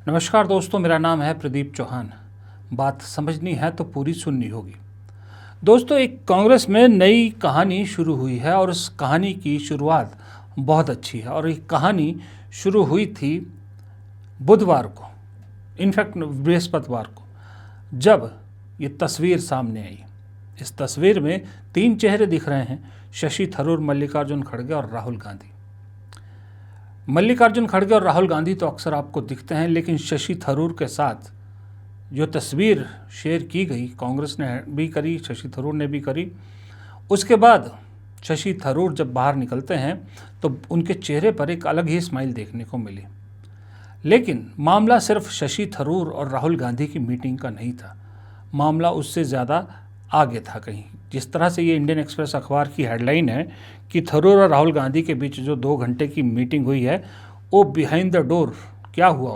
नमस्कार दोस्तों, मेरा नाम है प्रदीप चौहान। बात समझनी है तो पूरी सुननी होगी। दोस्तों, एक कांग्रेस में नई कहानी शुरू हुई है और उस कहानी की शुरुआत बहुत अच्छी है। और ये कहानी शुरू हुई थी बुधवार को, इनफैक्ट बृहस्पतिवार को, जब ये तस्वीर सामने आई। इस तस्वीर में 3 चेहरे दिख रहे हैं: शशि थरूर, मल्लिकार्जुन खड़गे और राहुल गांधी। मल्लिकार्जुन खड़गे और राहुल गांधी तो अक्सर आपको दिखते हैं, लेकिन शशि थरूर के साथ जो तस्वीर शेयर की गई, कांग्रेस ने भी करी, शशि थरूर ने भी करी। उसके बाद शशि थरूर जब बाहर निकलते हैं तो उनके चेहरे पर एक अलग ही स्माइल देखने को मिली। लेकिन मामला सिर्फ शशि थरूर और राहुल गांधी की मीटिंग का नहीं था, मामला उससे ज़्यादा आगे था कहीं। जिस तरह से ये इंडियन एक्सप्रेस अखबार की हेडलाइन है कि थरूर और राहुल गांधी के बीच जो 2 घंटे की मीटिंग हुई है, वो बिहाइंड द डोर क्या हुआ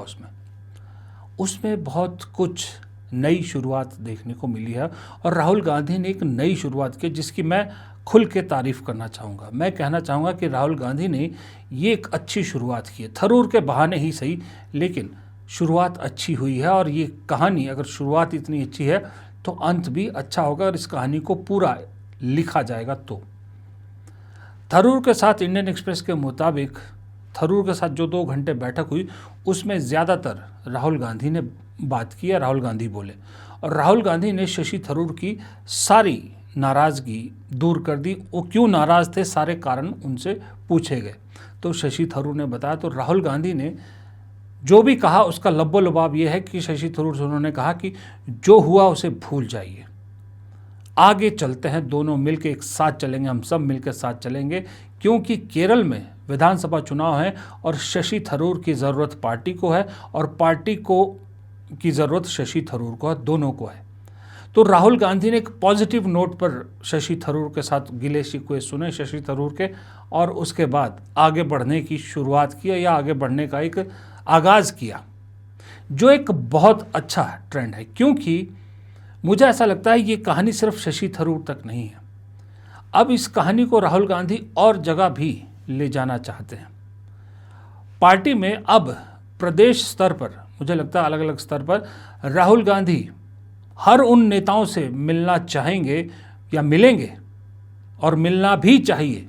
उसमें बहुत कुछ नई शुरुआत देखने को मिली है। और राहुल गांधी ने एक नई शुरुआत की जिसकी मैं खुल के तारीफ़ करना चाहूँगा। मैं कहना चाहूँगा कि राहुल गांधी ने ये एक अच्छी शुरुआत की है, थरूर के बहाने ही सही, लेकिन शुरुआत अच्छी हुई है। और ये कहानी, अगर शुरुआत इतनी अच्छी है तो अंत भी अच्छा होगा और इस कहानी को पूरा लिखा जाएगा। तो थरूर के साथ इंडियन एक्सप्रेस के मुताबिक थरूर के साथ जो 2 घंटे बैठक हुई, उसमें ज़्यादातर राहुल गांधी ने बात की है, राहुल गांधी बोले। और राहुल गांधी ने शशि थरूर की सारी नाराज़गी दूर कर दी। वो क्यों नाराज़ थे, सारे कारण उनसे पूछे गए तो शशि थरूर ने बताया। तो राहुल गांधी ने जो भी कहा उसका लब्बो लबाब ये है कि शशि थरूर से उन्होंने कहा कि जो हुआ उसे भूल जाइए, आगे चलते हैं, दोनों मिलकर एक साथ चलेंगे, हम सब मिलकर साथ चलेंगे, क्योंकि केरल में विधानसभा चुनाव है और शशि थरूर की ज़रूरत पार्टी को है और पार्टी को की ज़रूरत शशि थरूर को है, दोनों को है। तो राहुल गांधी ने एक पॉजिटिव नोट पर शशि थरूर के साथ गिले शिकवे सुने शशि थरूर के, और उसके बाद आगे बढ़ने की शुरुआत किया या आगे बढ़ने का एक आगाज़ किया, जो एक बहुत अच्छा ट्रेंड है। क्योंकि मुझे ऐसा लगता है ये कहानी सिर्फ शशि थरूर तक नहीं है, अब इस कहानी को राहुल गांधी और जगह भी ले जाना चाहते हैं। पार्टी में अब प्रदेश स्तर पर, मुझे लगता है अलग अलग स्तर पर, राहुल गांधी हर उन नेताओं से मिलना चाहेंगे या मिलेंगे, और मिलना भी चाहिए,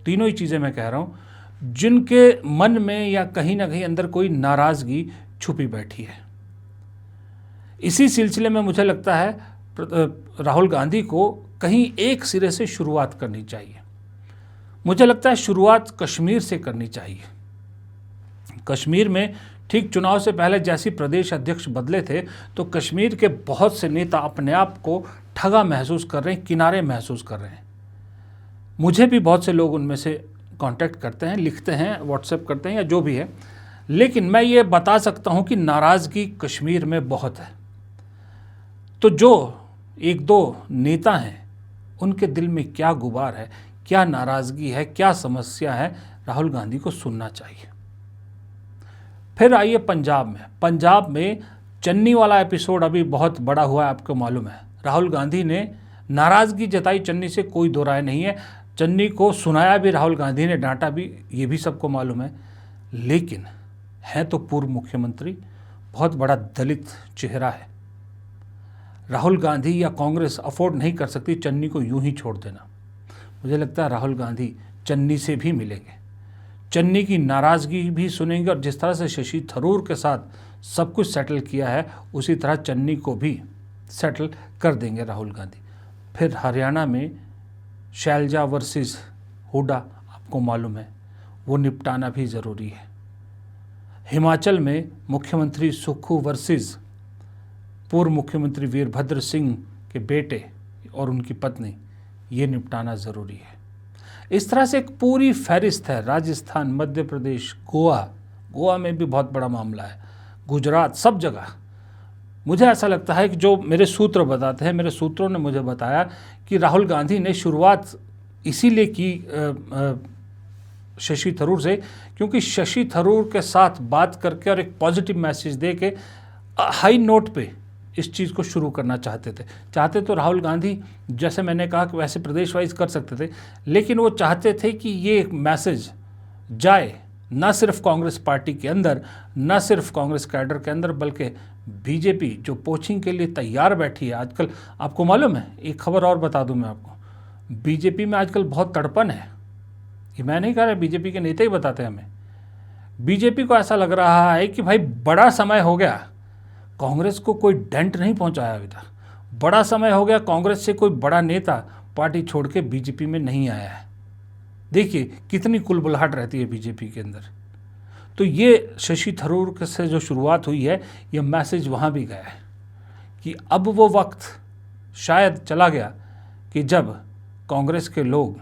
तीनों ही चीज़ें मैं कह रहा हूँ, जिनके मन में या कहीं ना कहीं अंदर कोई नाराज़गी छुपी बैठी है। इसी सिलसिले में मुझे लगता है राहुल गांधी को कहीं एक सिरे से शुरुआत करनी चाहिए। मुझे लगता है शुरुआत कश्मीर से करनी चाहिए। कश्मीर में ठीक चुनाव से पहले जैसी प्रदेश अध्यक्ष बदले थे, तो कश्मीर के बहुत से नेता अपने आप को ठगा महसूस कर रहे हैं, किनारे महसूस कर रहे हैं। मुझे भी बहुत से लोग उनमें से कांटेक्ट करते हैं, लिखते हैं, व्हाट्सएप करते हैं या जो भी है, लेकिन मैं ये बता सकता हूँ कि नाराज़गी कश्मीर में बहुत है। तो जो 1-2 नेता हैं, उनके दिल में क्या गुबार है, क्या नाराज़गी है, क्या समस्या है, राहुल गांधी को सुनना चाहिए। फिर आइए पंजाब में चन्नी वाला एपिसोड अभी बहुत बड़ा हुआ है, आपको मालूम है। राहुल गांधी ने नाराज़गी जताई चन्नी से, कोई दो राय नहीं है। चन्नी को सुनाया भी राहुल गांधी ने, डांटा भी, ये भी सबको मालूम है। लेकिन है तो पूर्व मुख्यमंत्री, बहुत बड़ा दलित चेहरा है। राहुल गांधी या कांग्रेस अफोर्ड नहीं कर सकती चन्नी को यूं ही छोड़ देना। मुझे लगता है राहुल गांधी चन्नी से भी मिलेंगे, चन्नी की नाराज़गी भी सुनेंगे, और जिस तरह से शशि थरूर के साथ सब कुछ सेटल किया है, उसी तरह चन्नी को भी सेटल कर देंगे राहुल गांधी। फिर हरियाणा में शैलजा वर्सेस हुड्डा, आपको मालूम है, वो निपटाना भी ज़रूरी है। हिमाचल में मुख्यमंत्री सुक्खू वर्सेस पूर्व मुख्यमंत्री वीरभद्र सिंह के बेटे और उनकी पत्नी, ये निपटाना ज़रूरी है। इस तरह से एक पूरी फहरिस्त है। राजस्थान, मध्य प्रदेश, गोवा में भी बहुत बड़ा मामला है, गुजरात, सब जगह। मुझे ऐसा लगता है कि जो मेरे सूत्र बताते हैं, मेरे सूत्रों ने मुझे बताया कि राहुल गांधी ने शुरुआत इसीलिए की शशि थरूर से, क्योंकि शशि थरूर के साथ बात करके और एक पॉजिटिव मैसेज दे के हाई नोट पे इस चीज़ को शुरू करना चाहते तो राहुल गांधी, जैसे मैंने कहा कि वैसे प्रदेश वाइज कर सकते थे, लेकिन वो चाहते थे कि ये मैसेज जाए न सिर्फ कांग्रेस पार्टी के अंदर, न सिर्फ कांग्रेस कैडर के अंदर, बल्कि बीजेपी जो पोचिंग के लिए तैयार बैठी है आजकल। आपको मालूम है, एक खबर और बता दूं मैं आपको, बीजेपी में आजकल बहुत तड़पन है। ये मैं नहीं कह रहा, बीजेपी के नेता ही बताते हैं हमें। बीजेपी को ऐसा लग रहा है कि भाई बड़ा समय हो गया, कांग्रेस को कोई डेंट नहीं पहुंचाया अभी तक, बड़ा समय हो गया, कांग्रेस से कोई बड़ा नेता पार्टी छोड़ के बीजेपी में नहीं आया है। देखिए कितनी कुलबुलाहट रहती है बीजेपी के अंदर। तो ये शशि थरूर से जो शुरुआत हुई है, ये मैसेज वहाँ भी गया है कि अब वो वक्त शायद चला गया कि जब कांग्रेस के लोग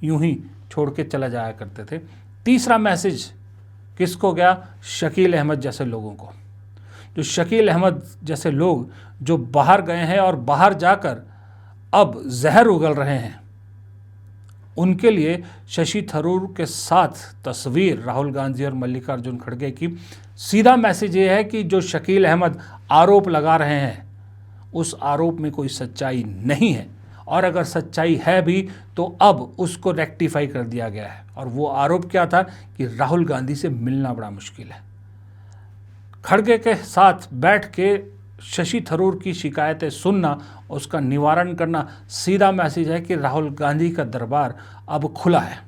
यूं ही छोड़ के चला जाया करते थे। तीसरा मैसेज किसको गया? शकील अहमद जैसे लोगों को। जो शकील अहमद जैसे लोग जो बाहर गए हैं और बाहर जाकर अब जहर उगल रहे हैं, उनके लिए शशि थरूर के साथ तस्वीर राहुल गांधी और मल्लिकार्जुन खड़गे की सीधा मैसेज ये है कि जो शकील अहमद आरोप लगा रहे हैं, उस आरोप में कोई सच्चाई नहीं है, और अगर सच्चाई है भी तो अब उसको रेक्टिफाई कर दिया गया है। और वो आरोप क्या था कि राहुल गांधी से मिलना बड़ा मुश्किल है। खड़गे के साथ बैठ के शशि थरूर की शिकायतें सुनना, उसका निवारण करना, सीधा मैसेज है कि राहुल गांधी का दरबार अब खुला है।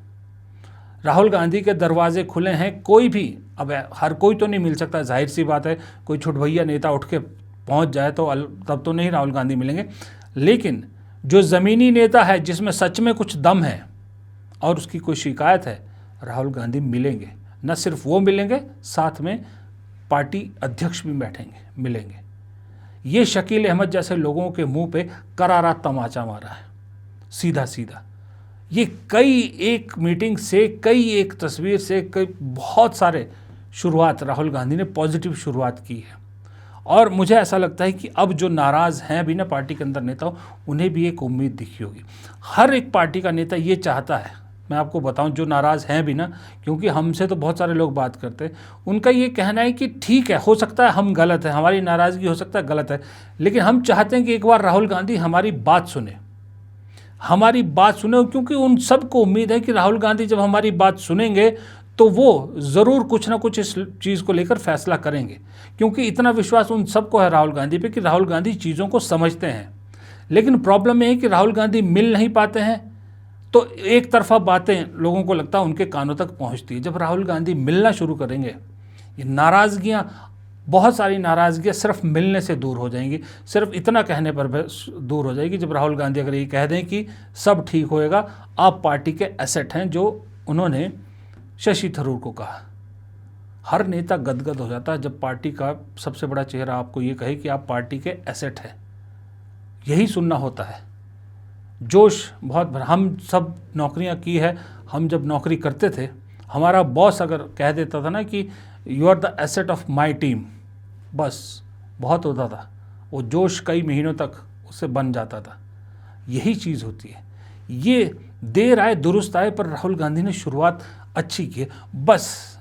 राहुल गांधी के दरवाजे खुले हैं। कोई भी, अब हर कोई तो नहीं मिल सकता, जाहिर सी बात है, कोई छुटभैया नेता उठ के पहुंच जाए तो तब तो नहीं राहुल गांधी मिलेंगे, लेकिन जो ज़मीनी नेता है जिसमें सच में कुछ दम है और उसकी कोई शिकायत है, राहुल गांधी मिलेंगे। न सिर्फ वो मिलेंगे, साथ में पार्टी अध्यक्ष भी बैठेंगे, मिलेंगे। ये शकील अहमद जैसे लोगों के मुंह पे करारा तमाचा मारा है, सीधा सीधा। ये कई एक मीटिंग से, कई एक तस्वीर से, कई बहुत सारे शुरुआत राहुल गांधी ने पॉजिटिव शुरुआत की है। और मुझे ऐसा लगता है कि अब जो नाराज़ हैं भी ना पार्टी के अंदर नेता, उन्हें भी एक उम्मीद दिखी होगी। हर एक पार्टी का नेता ये चाहता है, मैं आपको बताऊं, जो नाराज़ हैं भी ना, क्योंकि हमसे तो बहुत सारे लोग बात करते हैं, उनका ये कहना है कि ठीक है, हो सकता है हम गलत हैं, हमारी नाराज़गी हो सकता है गलत है, लेकिन हम चाहते हैं कि एक बार राहुल गांधी हमारी बात सुने, हमारी बात सुने। क्योंकि उन सबको उम्मीद है कि राहुल गांधी जब हमारी बात सुनेंगे तो वो ज़रूर कुछ ना कुछ इस चीज़ को लेकर फैसला करेंगे, क्योंकि इतना विश्वास उन सबको है राहुल गांधी पे कि राहुल गांधी चीज़ों को समझते हैं। लेकिन प्रॉब्लम ये है कि राहुल गांधी मिल नहीं पाते हैं, तो एक तरफा बातें लोगों को लगता है उनके कानों तक पहुंचती है। जब राहुल गांधी मिलना शुरू करेंगे, ये नाराज़गियाँ, बहुत सारी नाराज़गियाँ सिर्फ मिलने से दूर हो जाएंगी, सिर्फ इतना कहने पर दूर हो जाएगी। जब राहुल गांधी अगर ये कह दें कि सब ठीक होएगा, आप पार्टी के एसेट हैं, जो उन्होंने शशि थरूर को कहा। हर नेता गदगद हो जाता है जब पार्टी का सबसे बड़ा चेहरा आपको ये कहे कि आप पार्टी के एसेट हैं। यही सुनना होता है। जोश बहुत भरा, हम सब नौकरियां की है, हम जब नौकरी करते थे, हमारा बॉस अगर कह देता था ना कि you are the asset of my team, बस बहुत होता था, वो जोश कई महीनों तक उससे बन जाता था। यही चीज़ होती है। ये देर आए दुरुस्त आए, पर राहुल गांधी ने शुरुआत अच्छी की है। बस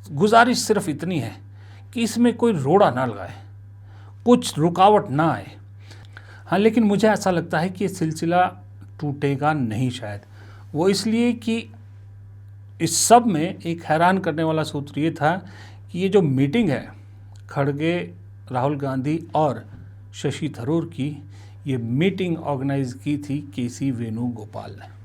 गुजारिश सिर्फ इतनी है कि इसमें कोई रोड़ा ना लगाए, कुछ रुकावट ना आए। हाँ, लेकिन मुझे ऐसा लगता है कि ये सिलसिला टूटेगा नहीं शायद। वो इसलिए कि इस सब में एक हैरान करने वाला सूत्र ये था कि ये जो मीटिंग है खड़गे, राहुल गांधी और शशि थरूर की, ये मीटिंग ऑर्गेनाइज की थी केसी वेणुगोपाल ने।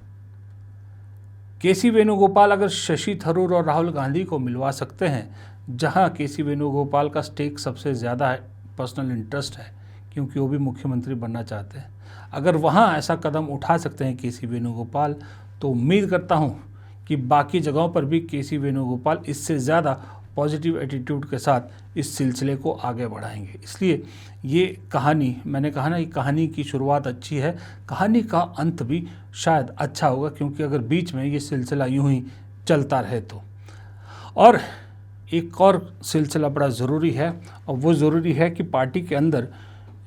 केसी वेणुगोपाल अगर शशि थरूर और राहुल गांधी को मिलवा सकते हैं, जहां केसी वेणुगोपाल का स्टेक सबसे ज़्यादा है, पर्सनल इंटरेस्ट है, क्योंकि वो भी मुख्यमंत्री बनना चाहते हैं, अगर वहां ऐसा कदम उठा सकते हैं केसी वेणुगोपाल, तो उम्मीद करता हूं कि बाकी जगहों पर भी केसी वेणुगोपाल इससे ज़्यादा पॉजिटिव एटीट्यूड के साथ इस सिलसिले को आगे बढ़ाएंगे। इसलिए ये कहानी, मैंने कहा ना, ये कहानी की शुरुआत अच्छी है, कहानी का अंत भी शायद अच्छा होगा, क्योंकि अगर बीच में ये सिलसिला यूं ही चलता रहे तो। और एक और सिलसिला बड़ा ज़रूरी है, और वो ज़रूरी है कि पार्टी के अंदर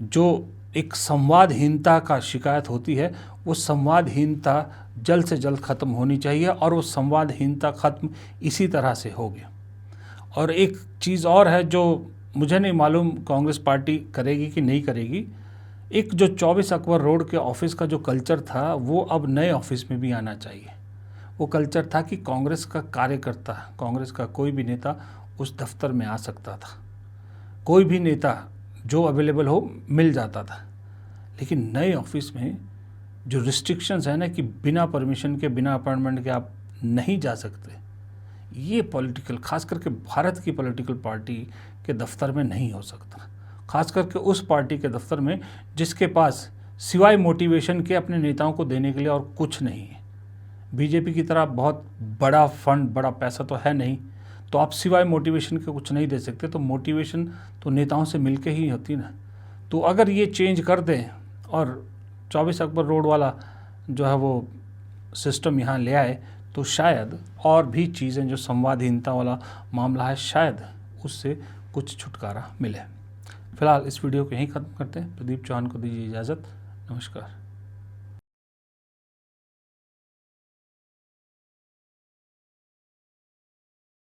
जो एक संवादहीनता का शिकायत होती है, वो संवादहीनता जल्द से जल्द ख़त्म होनी चाहिए, और वो संवादहीनता ख़त्म इसी तरह से होगी। और एक चीज़ और है जो मुझे नहीं मालूम कांग्रेस पार्टी करेगी कि नहीं करेगी, एक जो 24 अकबर रोड के ऑफिस का जो कल्चर था, वो अब नए ऑफिस में भी आना चाहिए। वो कल्चर था कि कांग्रेस का कार्यकर्ता, कांग्रेस का कोई भी नेता उस दफ्तर में आ सकता था, कोई भी नेता जो अवेलेबल हो मिल जाता था। लेकिन नए ऑफिस में जो रिस्ट्रिक्शंस है ना कि बिना परमिशन के, बिना अपॉइंटमेंट के आप नहीं जा सकते, ये पॉलिटिकल, खास करके भारत की पॉलिटिकल पार्टी के दफ्तर में नहीं हो सकता। खास करके उस पार्टी के दफ्तर में जिसके पास सिवाय मोटिवेशन के अपने नेताओं को देने के लिए और कुछ नहीं है। बीजेपी की तरह बहुत बड़ा फंड, बड़ा पैसा तो है नहीं, तो आप सिवाय मोटिवेशन के कुछ नहीं दे सकते। तो मोटिवेशन तो नेताओं से मिलके ही होती ना। तो अगर ये चेंज कर दें और 24 अकबर रोड वाला जो है वो सिस्टम यहाँ ले आए, तो शायद और भी चीज़ें, जो संवादहीनता वाला मामला है, शायद उससे कुछ छुटकारा मिले। फिलहाल इस वीडियो को यहीं ख़त्म करते हैं। प्रदीप चौहान को दीजिए इजाज़त। नमस्कार।